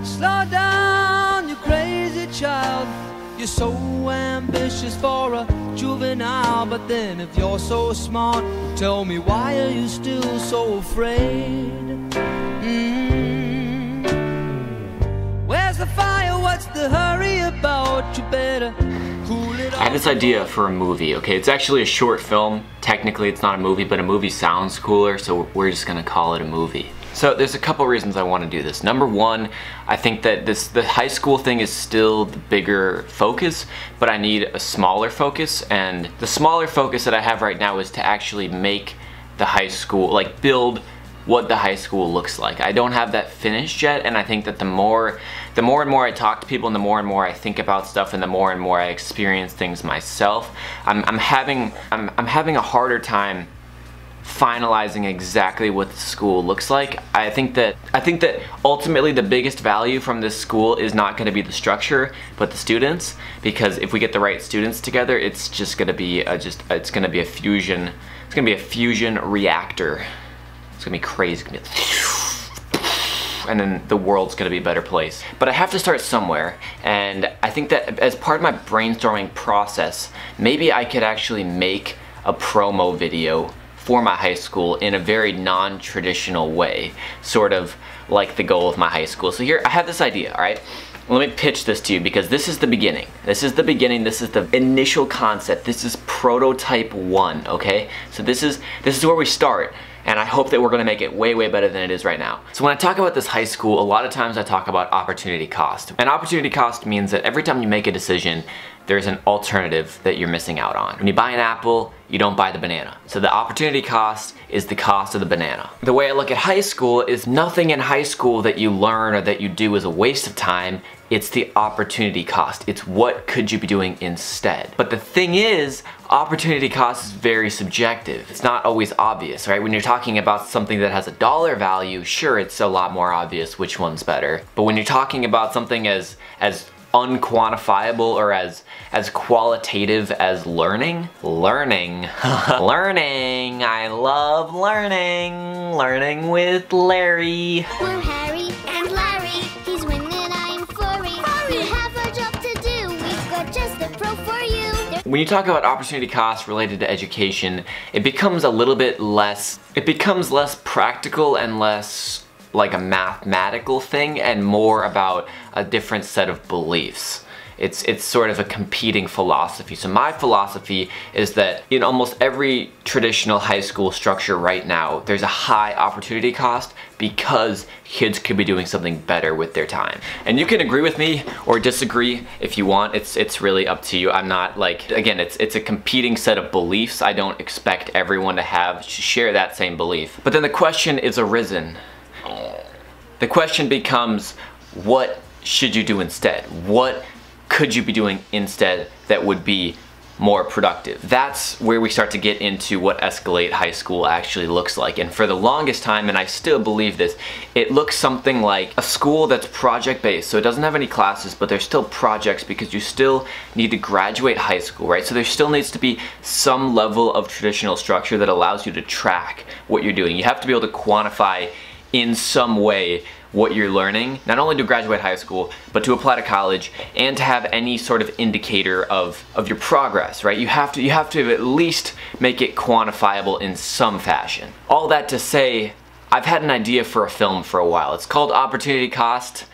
Slow down, you crazy child. You're so ambitious for a juvenile. But then if you're so smart, tell me, why are you still so afraid? Where's the fire? What's the hurry about? You better cool it off. I had this idea for a movie, okay? It's actually a short film. Technically it's not a movie, but a movie sounds cooler, so we're just gonna call it a movie. So there's a couple reasons I want to do this. Number one, I think that the high school thing is still the bigger focus, but I need a smaller focus, and the smaller focus that I have right now is to actually make the high school, like build what the high school looks like. I don't have that finished yet, and I think that the more and more I talk to people, and the more I think about stuff, and the more I experience things myself, I'm having a harder time finalizing exactly what the school looks like. I think that ultimately the biggest value from this school is not going to be the structure, but the students, because if we get the right students together, it's just going to be it's going to be a fusion. It's going to be a fusion reactor. It's going to be crazy. It's going to be, and then the world's going to be a better place. But I have to start somewhere, and I think that as part of my brainstorming process, maybe I could actually make a promo video for my high school in a very non-traditional way, sort of like the goal of my high school. So here, I have this idea, all right? Let me pitch this to you, because this is the beginning. This is the beginning, this is the initial concept. This is prototype 1, okay? So this is where we start, and I hope that we're gonna make it way, way better than it is right now. So when I talk about this high school, a lot of times I talk about opportunity cost. And opportunity cost means that every time you make a decision, there's an alternative that you're missing out on. When you buy an apple, you don't buy the banana. So the opportunity cost is the cost of the banana. The way I look at high school is nothing in high school that you learn or that you do is a waste of time. It's the opportunity cost. It's what could you be doing instead. But the thing is, opportunity cost is very subjective. It's not always obvious, right? When you're talking about something that has a dollar value, sure, it's a lot more obvious which one's better. But when you're talking about something as unquantifiable or as qualitative as learning, learning, I love learning with Larry. We're Harry and Larry, he's winning, I'm Flurry. We have our job to do, we've got just the pro for you. When you talk about opportunity costs related to education, it becomes a little bit less, less practical and less like a mathematical thing, and more about a different set of beliefs. It's sort of a competing philosophy. So my philosophy is that in almost every traditional high school structure right now, there's a high opportunity cost because kids could be doing something better with their time. And you can agree with me or disagree if you want. It's really up to you. I'm not like, again, it's a competing set of beliefs. I don't expect everyone to share that same belief. But then the question is arisen. The question becomes, what should you do instead? What could you be doing instead that would be more productive? That's where we start to get into what Escalate High School actually looks like. And for the longest time, and I still believe this, it looks something like a school that's project-based. So it doesn't have any classes, but there's still projects because you still need to graduate high school, right? So there still needs to be some level of traditional structure that allows you to track what you're doing. You have to be able to quantify in some way what you're learning, not only to graduate high school, but to apply to college and to have any sort of indicator of your progress, right? You have to at least make it quantifiable in some fashion. All that to say, I've had an idea for a film for a while. It's called Opportunity Cost.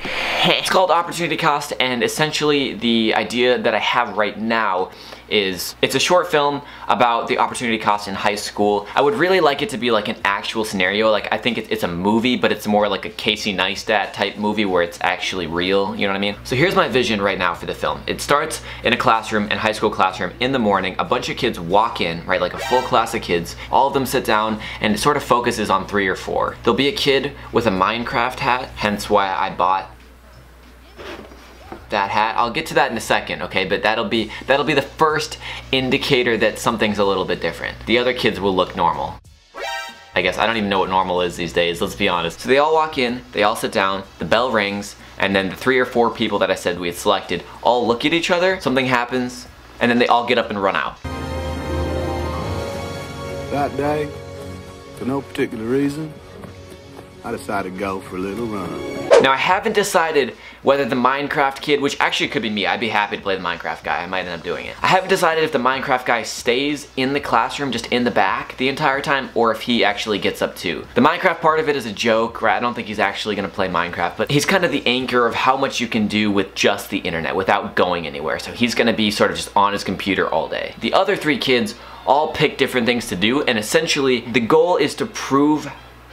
It's called Opportunity Cost, and essentially the idea that I have right now is it's a short film about the opportunity cost in high school. I would really like it to be like an actual scenario. Like, I think it's a movie, but it's more like a Casey Neistat type movie where it's actually real, you know what I mean? So here's my vision right now for the film. It starts in a classroom, in a high school classroom, in the morning. A bunch of kids walk in, right, like a full class of kids. All of them sit down, and it sort of focuses on 3 or 4. There'll be a kid with a Minecraft hat, hence why I bought that hat. I'll get to that in a second, okay? But that'll be the first indicator that something's a little bit different. The other kids will look normal. I guess I don't even know what normal is these days, let's be honest. So they all walk in, they all sit down, the bell rings, and then the 3 or 4 people that I said we had selected all look at each other, something happens, and then they all get up and run out. That day, for no particular reason, I decided to go for a little run. Now I haven't decided whether the Minecraft kid, which actually could be me, I'd be happy to play the Minecraft guy, I might end up doing it. I haven't decided if the Minecraft guy stays in the classroom, just in the back the entire time, or if he actually gets up too. The Minecraft part of it is a joke, right? I don't think he's actually gonna play Minecraft, but he's kind of the anchor of how much you can do with just the internet without going anywhere. So he's gonna be sort of just on his computer all day. The other three kids all pick different things to do, and essentially the goal is to prove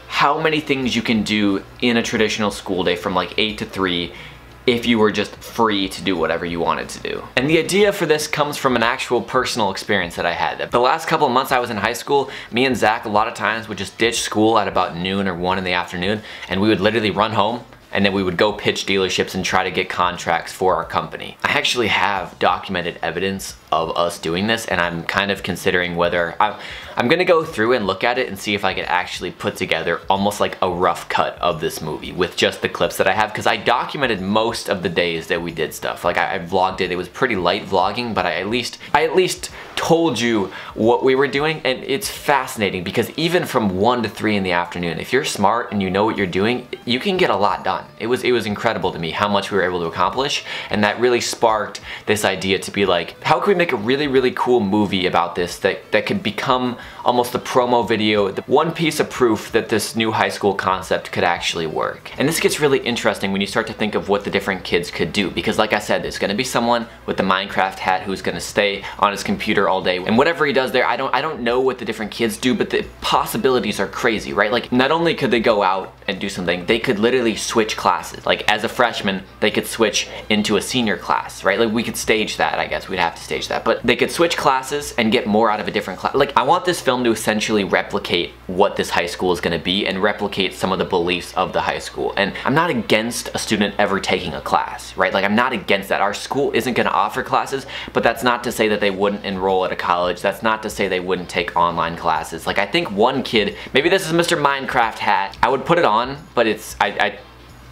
how many things you can do in a traditional school day from like 8 to 3 if you were just free to do whatever you wanted to do. And the idea for this comes from an actual personal experience that I had. The last couple of months I was in high school, me and Zach a lot of times would just ditch school at about noon or 1 in the afternoon, and we would literally run home, and then we would go pitch dealerships and try to get contracts for our company. I actually have documented evidence of us doing this, and I'm kind of considering whether I'm gonna go through and look at it and see if I could actually put together almost like a rough cut of this movie with just the clips that I have, because I documented most of the days that we did stuff. Like I vlogged it. It was pretty light vlogging, but I at least told you what we were doing, and it's fascinating because even from 1 to 3 in the afternoon, if you're smart and you know what you're doing, you can get a lot done. It was incredible to me how much we were able to accomplish, and that really sparked this idea to be like, how can we make a really cool movie about this that could become almost a promo video, the one piece of proof that this new high school concept could actually work. And this gets really interesting when you start to think of what the different kids could do, because like I said, there's gonna be someone with the Minecraft hat who's gonna stay on his computer all day, and whatever he does there, I don't know what the different kids do, but the possibilities are crazy, right? Like, not only could they go out and do something, they could literally switch classes. Like, as a freshman, they could switch into a senior class, right? Like, we could stage that, I guess. We'd have to stage that. But they could switch classes and get more out of a different class. Like, I want this film to essentially replicate what this high school is gonna be and replicate some of the beliefs of the high school. And I'm not against a student ever taking a class, right? Like, I'm not against that. Our school isn't gonna offer classes, but that's not to say that they wouldn't enroll at a college. That's not to say they wouldn't take online classes. Like, I think one kid, maybe this is Mr. Minecraft hat, I would put it on, but I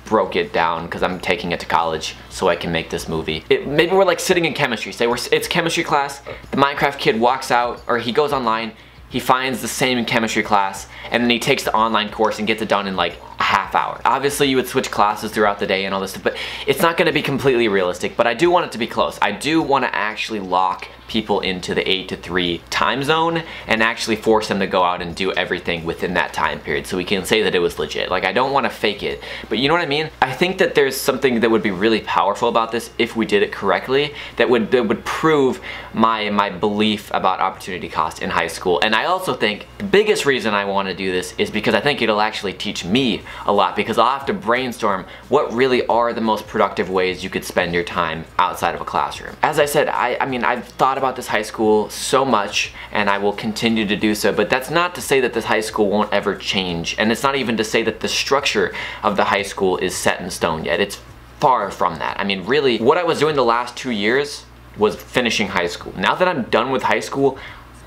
broke it down because I'm taking it to college so I can make this movie. Maybe we're like sitting in chemistry. Say it's chemistry class, the Minecraft kid walks out, or he goes online, he finds the same chemistry class, and then he takes the online course and gets it done in like a half hour. Obviously you would switch classes throughout the day and all this stuff, but it's not gonna be completely realistic, but I do want it to be close. I do want to actually lock people into the 8 to 3 time zone and actually force them to go out and do everything within that time period so we can say that it was legit. Like, I don't want to fake it, but you know what I mean? I think that there's something that would be really powerful about this if we did it correctly that would prove my belief about opportunity cost in high school. And I also think the biggest reason I want to do this is because I think it'll actually teach me a lot, because I'll have to brainstorm what really are the most productive ways you could spend your time outside of a classroom. As I said, I mean, I've thought about this high school so much, and I will continue to do so, but that's not to say that this high school won't ever change, and it's not even to say that the structure of the high school is set in stone yet. It's far from that. I mean, really, what I was doing the last 2 years was finishing high school. Now that I'm done with high school,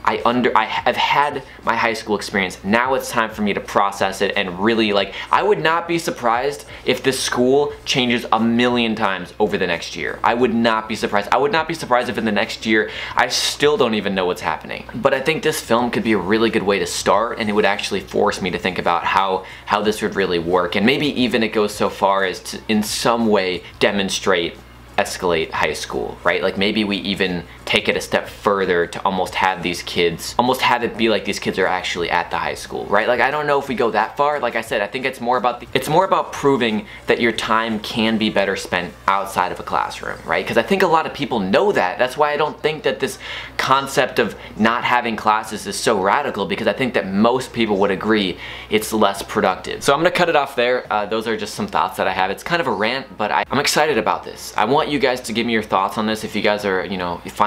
I've had my high school experience. Now it's time for me to process it and really, like, I would not be surprised if this school changes a million times over the next year. I would not be surprised. I would not be surprised if in the next year I still don't even know what's happening. But I think this film could be a really good way to start, and it would actually force me to think about how this would really work, and maybe even it goes so far as to in some way demonstrate escalate high school, right? Like, maybe we even take it a step further to almost have these kids, almost have it be like these kids are actually at the high school, right? Like, I don't know if we go that far. Like I said, I think it's more about proving that your time can be better spent outside of a classroom, right? Because I think a lot of people know that. That's why I don't think that this concept of not having classes is so radical, because I think that most people would agree it's less productive. So I'm gonna cut it off there. Those are just some thoughts that I have. It's kind of a rant, but I'm excited about this. I want you guys to give me your thoughts on this. If you guys are, you know, if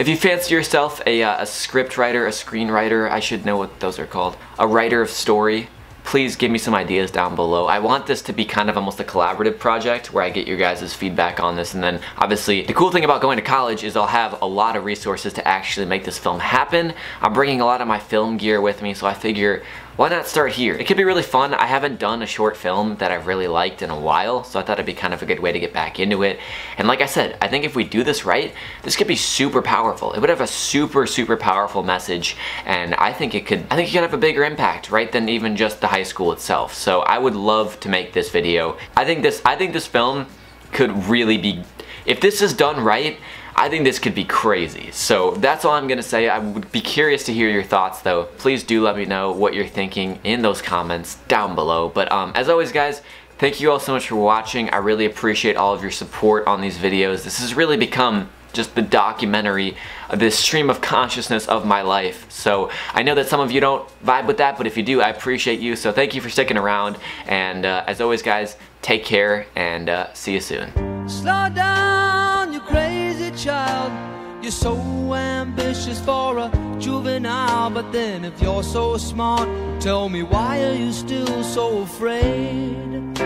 you fancy yourself a script writer, a screenwriter, I should know what those are called, a writer of story, please give me some ideas down below. I want this to be kind of almost a collaborative project where I get your guys' feedback on this, and then obviously the cool thing about going to college is I'll have a lot of resources to actually make this film happen. I'm bringing a lot of my film gear with me, so I figure why not start here? It could be really fun. I haven't done a short film that I've really liked in a while, so I thought it'd be kind of a good way to get back into it. And like I said, I think if we do this right, this could be super powerful. It would have a super powerful message, and I think it could have a bigger impact, right, than even just the high school itself. So I would love to make this video. I think this film could really be, if this is done right, I think this could be crazy. So that's all I'm gonna say. I would be curious to hear your thoughts though. Please do let me know what you're thinking in those comments down below. But as always guys, thank you all so much for watching. I really appreciate all of your support on these videos. This has really become just the documentary, this stream of consciousness of my life. So I know that some of you don't vibe with that, but if you do, I appreciate you. So thank you for sticking around. And as always guys, take care and see you soon. Slow down, you crazy child. You're so ambitious for a juvenile, but then if you're so smart, tell me why are you still so afraid?